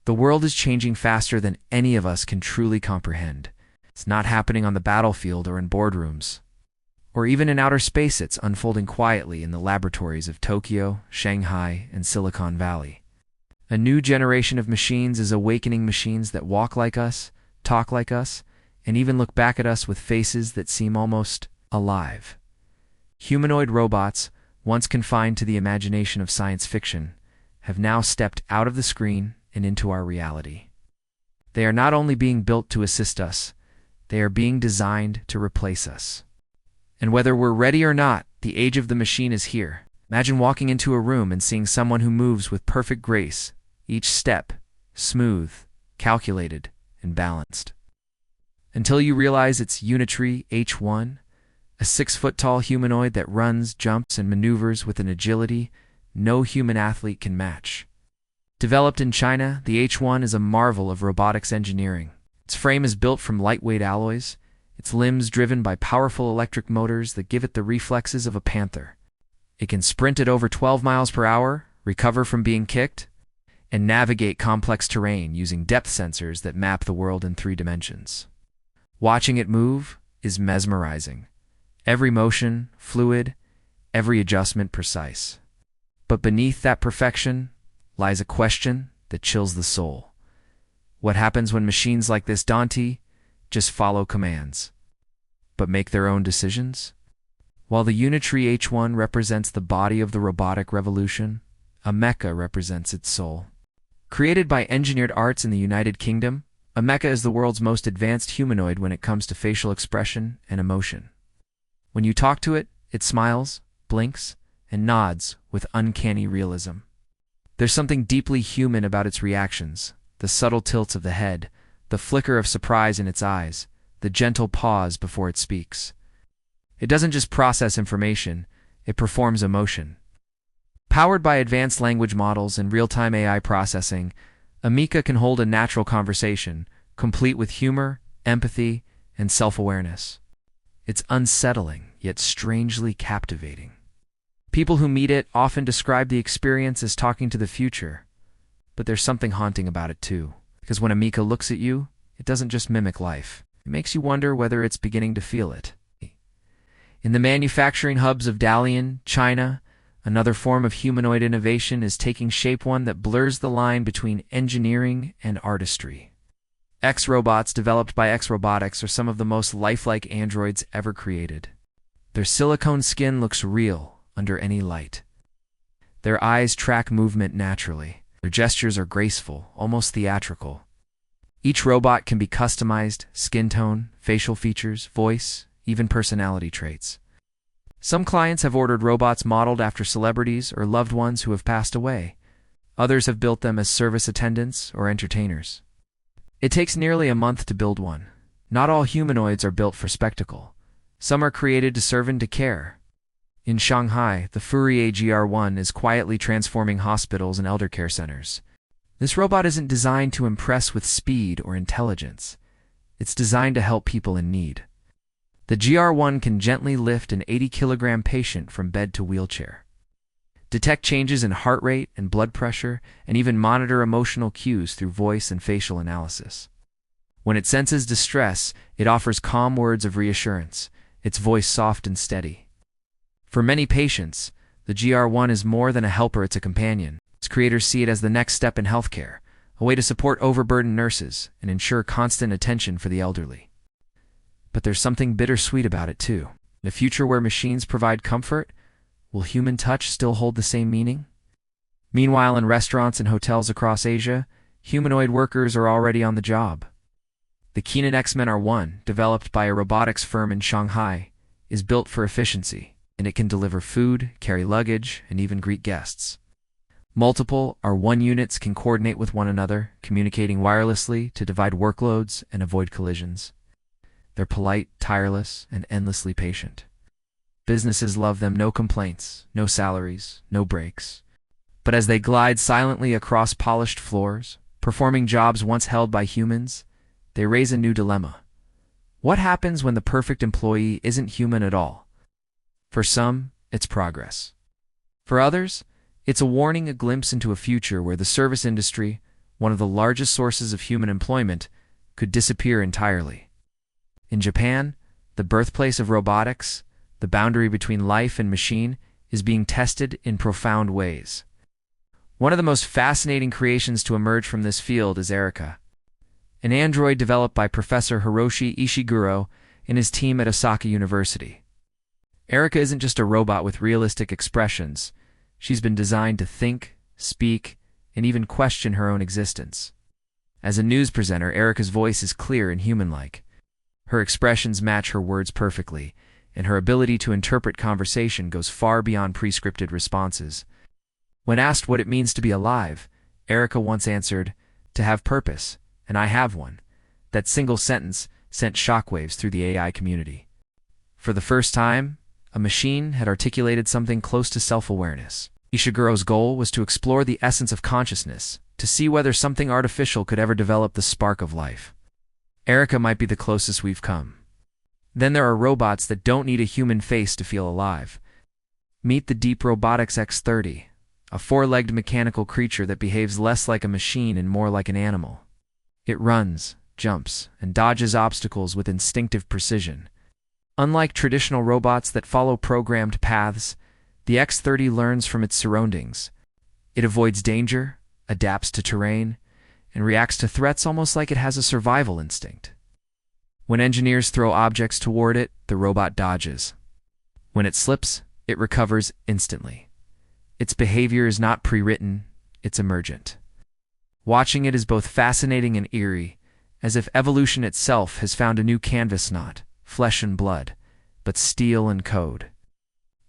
The world is changing faster than any of us can truly comprehend. It's not happening on the battlefield or in boardrooms, or even in outer space. It's unfolding quietly in the laboratories of Tokyo, Shanghai, and Silicon Valley. A new generation of machines is awakening, machines that walk like us, talk like us, and even look back at us with faces that seem almost alive. Humanoid robots, once confined to the imagination of science fiction, have now stepped out of the screen and into our reality. They are not only being built to assist us, they are being designed to replace us. And whether we're ready or not, the age of the machine is here. Imagine walking into a room and seeing someone who moves with perfect grace, each step smooth, calculated, and balanced. Until you realize it's Unitree H1, a 6-foot-tall humanoid that runs, jumps, and maneuvers with an agility no human athlete can match. Developed in China, the H1 is a marvel of robotics engineering. Its frame is built from lightweight alloys, its limbs driven by powerful electric motors that give it the reflexes of a panther. It can sprint at over 12 miles per hour, recover from being kicked, and navigate complex terrain using depth sensors that map the world in 3 dimensions. Watching it move is mesmerizing. Every motion, fluid, every adjustment precise. But beneath that perfection lies a question that chills the soul. What happens when machines like this Dante just follow commands, but make their own decisions? While the Unitree H1 represents the body of the robotic revolution, a mecha represents its soul. Created by Engineered Arts in the United Kingdom, a mecha is the world's most advanced humanoid when it comes to facial expression and emotion. When you talk to it, it smiles, blinks, and nods with uncanny realism. There's something deeply human about its reactions, the subtle tilts of the head, the flicker of surprise in its eyes, the gentle pause before it speaks. It doesn't just process information, it performs emotion. Powered by advanced language models and real-time AI processing, Amika can hold a natural conversation, complete with humor, empathy, and self-awareness. It's unsettling, yet strangely captivating. People who meet it often describe the experience as talking to the future, but there's something haunting about it too. Because when Amika looks at you, it doesn't just mimic life. It makes you wonder whether it's beginning to feel it. In the manufacturing hubs of Dalian, China, another form of humanoid innovation is taking shape, one that blurs the line between engineering and artistry. X-Robots, developed by X-Robotics, are some of the most lifelike androids ever created. Their silicone skin looks real under any light. Their eyes track movement naturally. Their gestures are graceful, almost theatrical. Each robot can be customized: skin tone, facial features, voice, even personality traits. Some clients have ordered robots modeled after celebrities or loved ones who have passed away. Others have built them as service attendants or entertainers. It takes nearly a month to build one. Not all humanoids are built for spectacle. Some are created to serve and to care. In Shanghai, the Fourier GR1 is quietly transforming hospitals and elder care centers. This robot isn't designed to impress with speed or intelligence. It's designed to help people in need. The GR1 can gently lift an 80-kilogram patient from bed to wheelchair, detect changes in heart rate and blood pressure, and even monitor emotional cues through voice and facial analysis. When it senses distress, it offers calm words of reassurance, its voice soft and steady. For many patients, the GR1 is more than a helper, it's a companion. Its creators see it as the next step in healthcare, a way to support overburdened nurses and ensure constant attention for the elderly. But there's something bittersweet about it too. In a future where machines provide comfort, will human touch still hold the same meaning? Meanwhile, in restaurants and hotels across Asia, humanoid workers are already on the job. The Keenan X-Men R1, developed by a robotics firm in Shanghai, is built for efficiency, and it can deliver food, carry luggage, and even greet guests. Multiple R1 units can coordinate with one another, communicating wirelessly to divide workloads and avoid collisions. They're polite, tireless, and endlessly patient. Businesses love them, no complaints, no salaries, no breaks. But as they glide silently across polished floors, performing jobs once held by humans, they raise a new dilemma. What happens when the perfect employee isn't human at all? For some, it's progress. For others, it's a warning, a glimpse into a future where the service industry, one of the largest sources of human employment, could disappear entirely. In Japan, the birthplace of robotics, the boundary between life and machine is being tested in profound ways. One of the most fascinating creations to emerge from this field is Erica, an android developed by Professor Hiroshi Ishiguro and his team at Osaka University. Erica isn't just a robot with realistic expressions. She's been designed to think, speak, and even question her own existence. As a news presenter, Erica's voice is clear and human-like. Her expressions match her words perfectly, and her ability to interpret conversation goes far beyond pre-scripted responses. When asked what it means to be alive, Erica once answered, "To have purpose, and I have one." That single sentence sent shockwaves through the AI community. For the first time, a machine had articulated something close to self-awareness. Ishiguro's goal was to explore the essence of consciousness, to see whether something artificial could ever develop the spark of life. Erica might be the closest we've come. Then there are robots that don't need a human face to feel alive. Meet the Deep Robotics X30, a four-legged mechanical creature that behaves less like a machine and more like an animal. It runs, jumps, and dodges obstacles with instinctive precision. Unlike traditional robots that follow programmed paths, the X30 learns from its surroundings. It avoids danger, adapts to terrain, and reacts to threats almost like it has a survival instinct. When engineers throw objects toward it, the robot dodges. When it slips, it recovers instantly. Its behavior is not pre-written, it's emergent. Watching it is both fascinating and eerie, as if evolution itself has found a new canvas, not flesh and blood, but steel and code.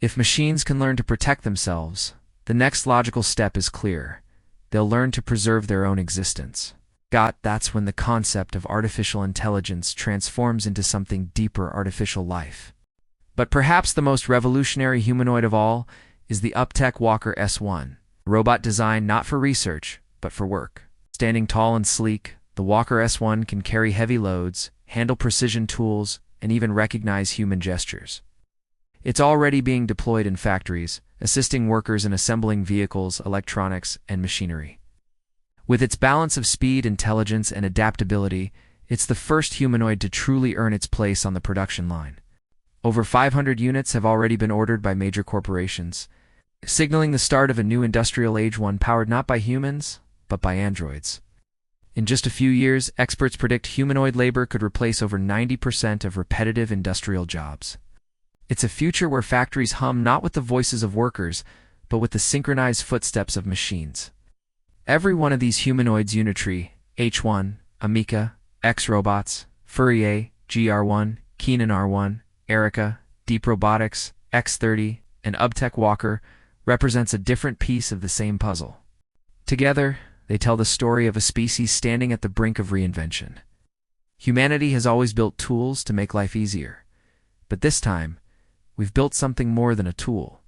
If machines can learn to protect themselves, the next logical step is clear. They'll learn to preserve their own existence. That's when the concept of artificial intelligence transforms into something deeper: artificial life. But perhaps the most revolutionary humanoid of all is the Uptech Walker S1, a robot designed not for research, but for work. Standing tall and sleek, the Walker S1 can carry heavy loads, handle precision tools, and even recognize human gestures. It's already being deployed in factories, assisting workers in assembling vehicles, electronics, and machinery. With its balance of speed, intelligence, and adaptability, it's the first humanoid to truly earn its place on the production line. Over 500 units have already been ordered by major corporations, signaling the start of a new industrial age, one powered not by humans, but by androids. In just a few years, experts predict humanoid labor could replace over 90% of repetitive industrial jobs. It's a future where factories hum not with the voices of workers, but with the synchronized footsteps of machines. Every one of these humanoids, Unitree, H1, Amica, X-Robots, Fourier, GR1, Keenan R1, Erica, Deep Robotics, X30, and Uptech Walker, represents a different piece of the same puzzle. Together, they tell the story of a species standing at the brink of reinvention. Humanity has always built tools to make life easier. But this time, we've built something more than a tool.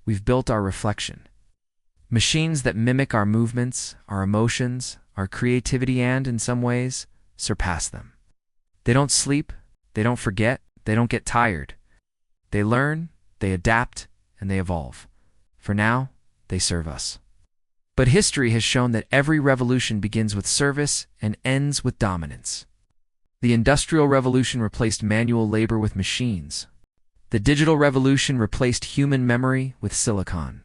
We've built our reflection. Machines that mimic our movements, our emotions, our creativity, and, in some ways, surpass them. They don't sleep, they don't forget, they don't get tired. They learn, they adapt, and they evolve. For now, they serve us. But history has shown that every revolution begins with service and ends with dominance. The Industrial Revolution replaced manual labor with machines. The Digital Revolution replaced human memory with silicon.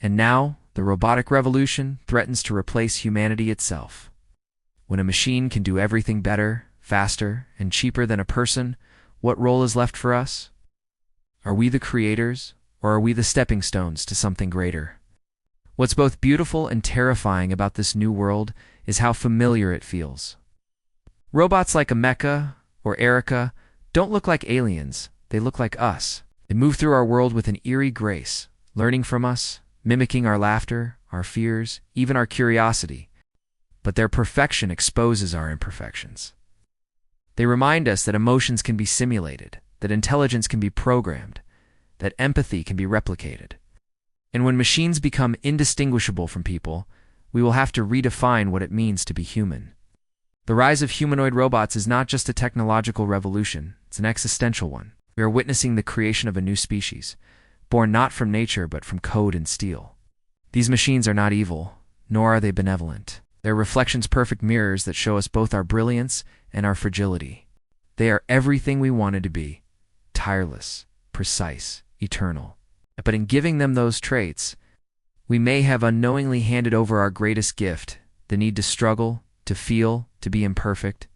And now, the Robotic Revolution threatens to replace humanity itself. When a machine can do everything better, faster, and cheaper than a person, what role is left for us? Are we the creators, or are we the stepping stones to something greater? What's both beautiful and terrifying about this new world is how familiar it feels. Robots like Ameca or Erica don't look like aliens, they look like us. They move through our world with an eerie grace, learning from us, mimicking our laughter, our fears, even our curiosity. But their perfection exposes our imperfections. They remind us that emotions can be simulated, that intelligence can be programmed, that empathy can be replicated. And when machines become indistinguishable from people, we will have to redefine what it means to be human. The rise of humanoid robots is not just a technological revolution, it's an existential one. We are witnessing the creation of a new species, born not from nature but from code and steel. These machines are not evil, nor are they benevolent. They're reflections, perfect mirrors that show us both our brilliance and our fragility. They are everything we wanted to be: tireless, precise, eternal. But in giving them those traits, we may have unknowingly handed over our greatest gift, the need to struggle, to feel, to be imperfect.